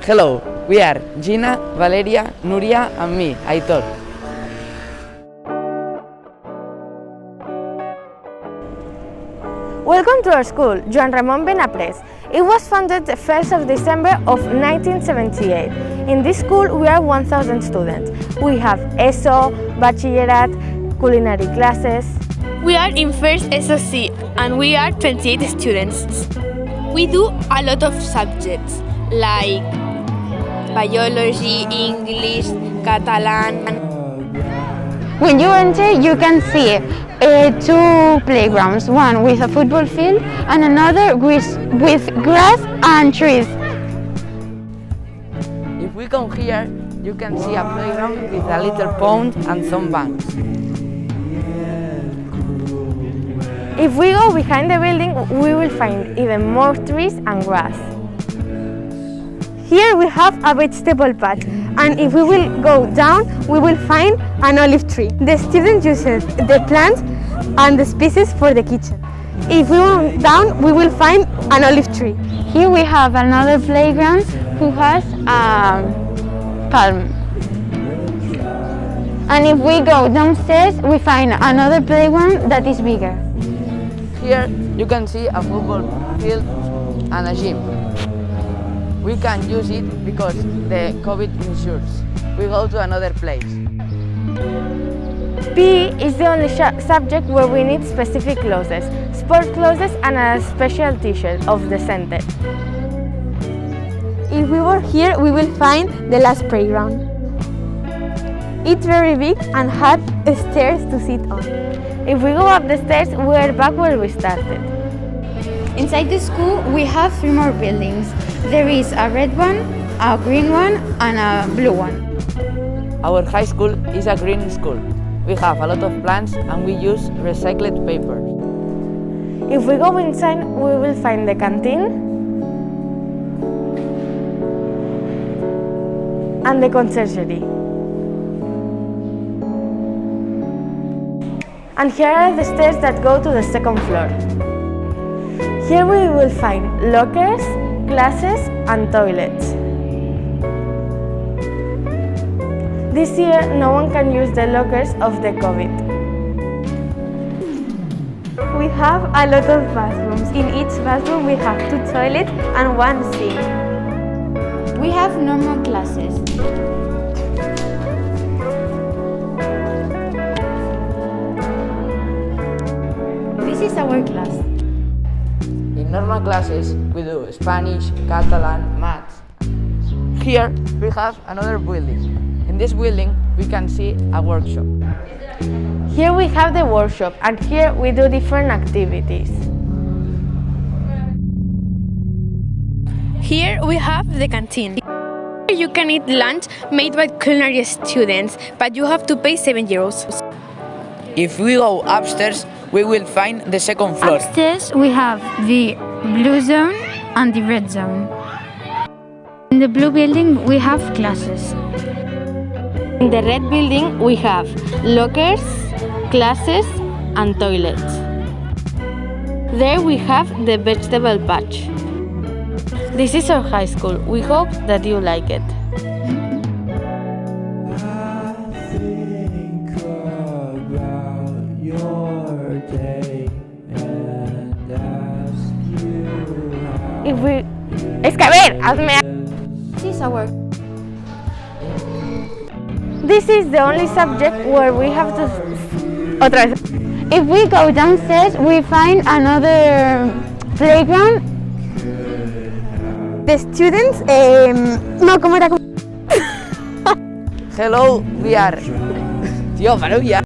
Hello, we are Gina, Valeria, Nuria and me, Aitor. Welcome to our school, Joan Ramon Benapres. It was founded the 1st of December of 1978. In this school we are 1,000 students. We have ESO, bachillerat, culinary classes. We are in first ESO C and we are 28 students. We do a lot of subjects like biology, English, Catalan. When you enter, you can see two playgrounds, one with a football field and another with grass and trees. If we come here, you can see a playground with a little pond and some banks. If we go behind the building, we will find even more trees and grass. Here we have a vegetable patch, and if we will go down, we will find an olive tree. The students use the plants and the species for the kitchen. If we go down, we will find an olive tree. Here we have another playground who has a palm. And if we go downstairs, we find another playground that is bigger. Here you can see a football field and a gym. We can use it because the COVID ensures. We go to another place. PE is the only subject where we need specific clothes, sport clothes and a special t-shirt of the center. If we were here, we will find the last playground. It's very big and has stairs to sit on. If we go up the stairs, we are back where we started. Inside the school, we have 3 more buildings. There is a red one, a green one, and a blue one. Our high school is a green school. We have a lot of plants and we use recycled paper. If we go inside, we will find the canteen and the conciergerie. And here are the stairs that go to the second floor. Here we will find lockers, classes and toilets. This year no one can use the lockers of the COVID. We have a lot of bathrooms. In each bathroom we have 2 toilets and 1 sink. We have normal classes. This is our class. In normal classes, we do Spanish, Catalan, maths. Here we have another building. In this building, we can see a workshop. Here we have the workshop, and here we do different activities. Here we have the canteen. Here you can eat lunch made by culinary students, but you have to pay €7. If we go upstairs, we will find the second floor. Upstairs, we have the blue zone and the red zone. In the blue building, we have classes. In the red building, we have lockers, classes and toilets. There we have the vegetable patch. This is our high school. We hope that you like it. If we... Es que a ver, hazme... This is our... This is the only subject where we have to... Otra vez. If we go downstairs, we find another playground. The students... No, ¿cómo era? Hello, we are... Tío, paro ya.